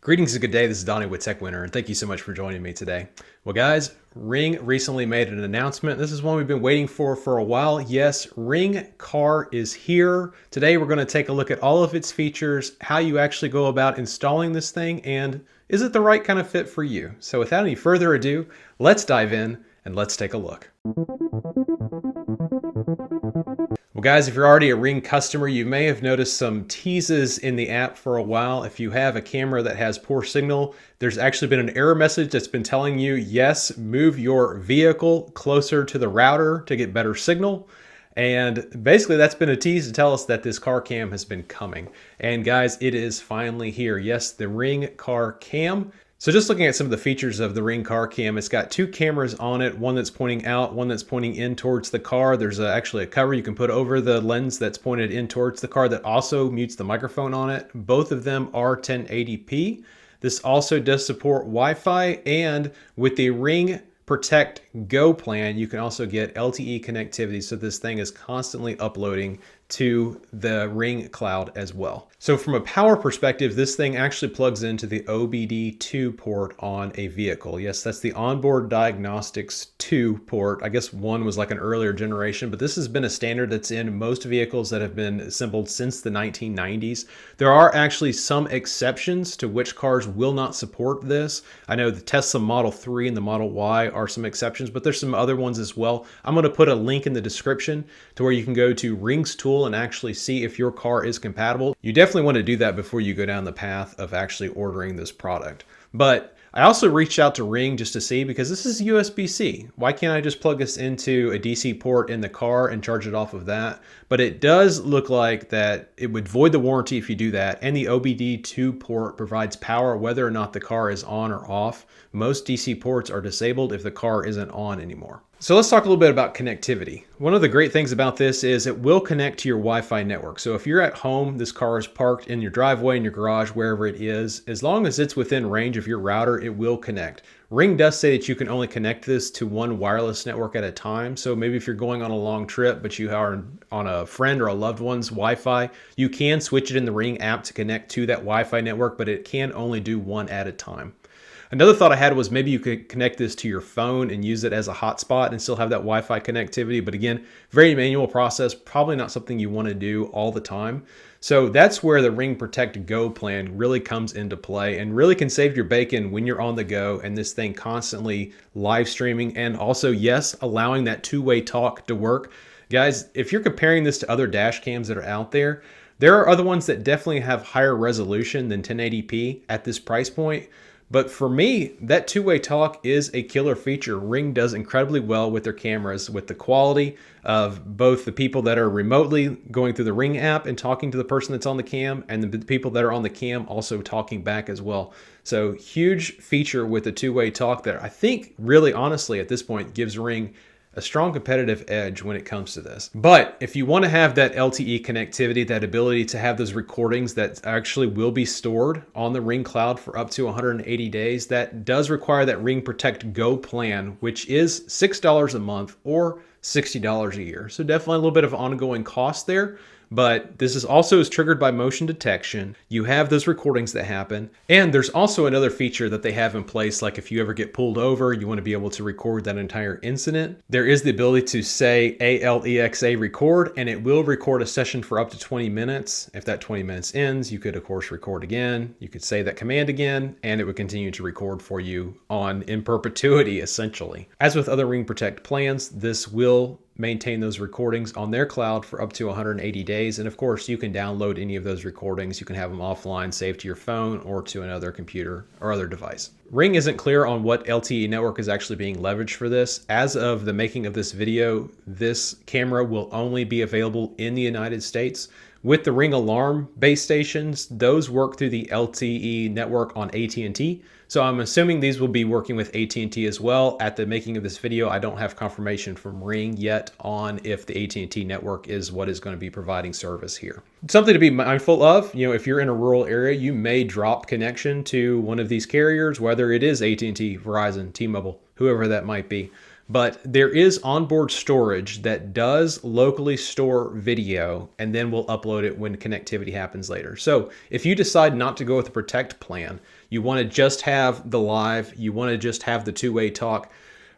Greetings and good day. This is Donnie with TechWinner, and thank you so much for joining me today. Well, guys, Ring recently made an announcement. This is one we've been waiting for a while. Yes, Ring Car is here. Today, we're going to take a look at all of its features, how you actually go about installing this thing, and is it the right kind of fit for you? So without any further ado, let's dive in and let's take a look. Well, guys, if you're already a Ring customer, you may have noticed some teases in the app for a while. If you have a camera that has poor signal, there's actually been an error message that's been telling you, yes, move your vehicle closer to the router to get better signal. And basically that's been a tease to tell us that this car cam has been coming. And guys, it is finally here. Yes, the Ring Car Cam. So just looking at some of the features of the Ring Car Cam, it's got two cameras on it, one that's pointing out, one that's pointing in towards the car. There's actually a cover you can put over the lens that's pointed in towards the car that also mutes the microphone on it. Both of them are 1080p. This also does support Wi-Fi, and with the Ring Protect Go plan, you can also get LTE connectivity, so this thing is constantly uploading to the Ring cloud as well. So from a power perspective, this thing actually plugs into the OBD2 port on a vehicle. Yes, that's the onboard diagnostics 2 port. I guess 1 was like an earlier generation, but this has been a standard that's in most vehicles that have been assembled since the 1990s. There are actually some exceptions to which cars will not support this. I know the Tesla Model 3 and the Model Y are some exceptions, but there's some other ones as well. I'm going to put a link in the description to where you can go to Ring's tool and actually see if your car is compatible. You definitely want to do that before you go down the path of actually ordering this product. But I also reached out to Ring just to see, because this is USB-C. Why can't I just plug this into a DC port in the car and charge it off of that? But it does look like that it would void the warranty if you do that. And the OBD2 port provides power whether or not the car is on or off. Most DC ports are disabled if the car isn't on anymore. So let's talk a little bit about connectivity. One of the great things about this is it will connect to your Wi-Fi network. So if you're at home, this car is parked in your driveway, in your garage, wherever it is, as long as it's within range of your router, it will connect. Ring does say that you can only connect this to one wireless network at a time. So maybe if you're going on a long trip, but you are on a friend or a loved one's Wi-Fi, you can switch it in the Ring app to connect to that Wi-Fi network, but it can only do one at a time. Another thought I had was maybe you could connect this to your phone and use it as a hotspot and still have that Wi-Fi connectivity. But again, very manual process, probably not something you want to do all the time. So that's where the Ring Protect Go plan really comes into play and really can save your bacon when you're on the go and this thing constantly live streaming, and also, yes, allowing that two-way talk to work. Guys, if you're comparing this to other dash cams that are out there, there are other ones that definitely have higher resolution than 1080p at this price point. But for me, that two-way talk is a killer feature. Ring does incredibly well with their cameras, with the quality of both the people that are remotely going through the Ring app and talking to the person that's on the cam, and the people that are on the cam also talking back as well. So huge feature with the two-way talk that I think really honestly at this point gives Ring a strong competitive edge when it comes to this. But if you want to have that LTE connectivity, that ability to have those recordings that actually will be stored on the Ring cloud for up to 180 days, that does require that Ring Protect Go plan, which is $6 a month or $60 a year. So definitely a little bit of ongoing cost there. But this is also triggered by motion detection. You have those recordings that happen. And there's also another feature that they have in place, like if you ever get pulled over, you want to be able to record that entire incident. There is the ability to say ALEXA record, and it will record a session for up to 20 minutes. If that 20 minutes ends, you could of course record again. You could say that command again, and it would continue to record for you in perpetuity, essentially. As with other Ring Protect plans, this will maintain those recordings on their cloud for up to 180 days. And of course, you can download any of those recordings. You can have them offline, saved to your phone or to another computer or other device. Ring isn't clear on what LTE network is actually being leveraged for this. As of the making of this video, this camera will only be available in the United States. With the Ring Alarm base stations, those work through the LTE network on AT&T. So I'm assuming these will be working with AT&T as well. At the making of this video, I don't have confirmation from Ring yet on if the AT&T network is what is going to be providing service here. Something to be mindful of, if you're in a rural area, you may drop connection to one of these carriers, whether it is AT&T, Verizon, T-Mobile, whoever that might be. But there is onboard storage that does locally store video and then we'll upload it when connectivity happens later. So if you decide not to go with the Protect plan, you want to just have the live, you want to just have the two-way talk,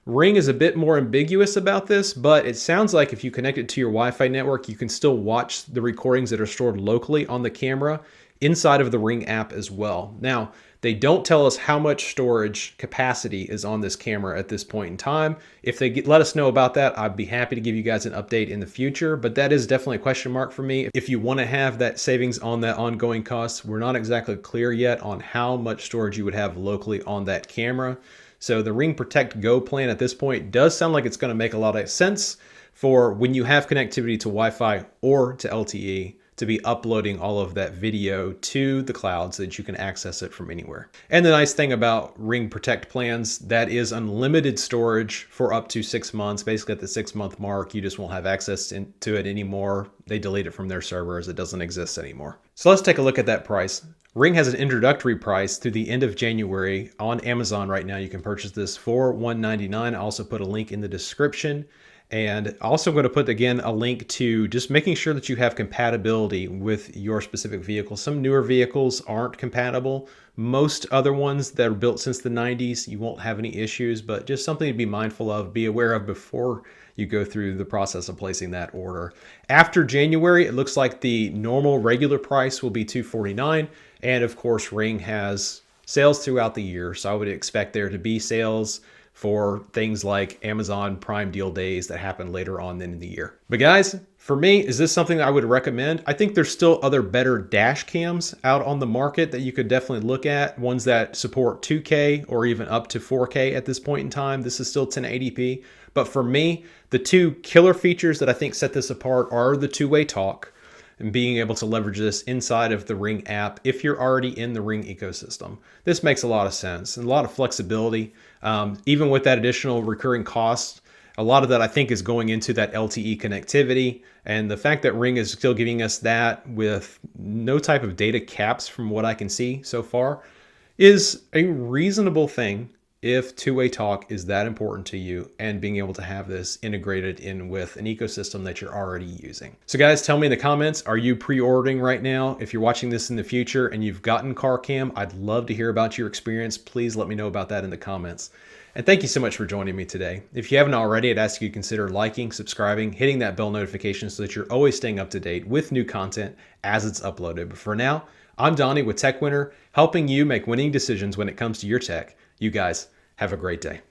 Ring is a bit more ambiguous about this, but it sounds like if you connect it to your Wi-Fi network, you can still watch the recordings that are stored locally on the camera inside of the Ring app as well. Now, they don't tell us how much storage capacity is on this camera at this point in time. If they let us know about that, I'd be happy to give you guys an update in the future, but that is definitely a question mark for me. If you want to have that savings on that ongoing cost, we're not exactly clear yet on how much storage you would have locally on that camera. So the Ring Protect Go plan at this point does sound like it's going to make a lot of sense for when you have connectivity to Wi-Fi or to LTE to be uploading all of that video to the cloud so that you can access it from anywhere. And the nice thing about Ring Protect plans, that is unlimited storage for up to 6 months. Basically at the 6-month mark, you just won't have access to it anymore. They delete it from their servers. It doesn't exist anymore. So let's take a look at that price. Ring has an introductory price through the end of January on Amazon right now. You can purchase this for $199. I also put a link in the description. And also I'm going to put, again, a link to just making sure that you have compatibility with your specific vehicle. Some newer vehicles aren't compatible. Most other ones that are built since the 90s, you won't have any issues, but just something to be mindful of, be aware of before you go through the process of placing that order. After January, it looks like the normal regular price will be $249. And of course, Ring has sales throughout the year. So I would expect there to be sales for things like Amazon Prime Deal Days that happen later on in the year. But guys, for me, is this something that I would recommend? I think there's still other better dash cams out on the market that you could definitely look at, ones that support 2K or even up to 4K at this point in time. This is still 1080p. But for me, the two killer features that I think set this apart are the two-way talk and being able to leverage this inside of the Ring app if you're already in the Ring ecosystem. This makes a lot of sense and a lot of flexibility. Even with that additional recurring cost, a lot of that I think is going into that LTE connectivity. And the fact that Ring is still giving us that with no type of data caps from what I can see so far is a reasonable thing if two-way talk is that important to you and being able to have this integrated in with an ecosystem that you're already using. So guys, tell me in the comments, are you pre-ordering right now? If you're watching this in the future and you've gotten CarCam, I'd love to hear about your experience. Please let me know about that in the comments. And thank you so much for joining me today. If you haven't already, I'd ask you to consider liking, subscribing, hitting that bell notification so that you're always staying up to date with new content as it's uploaded. But for now, I'm Donnie with TechWinner, helping you make winning decisions when it comes to your tech. You guys have a great day.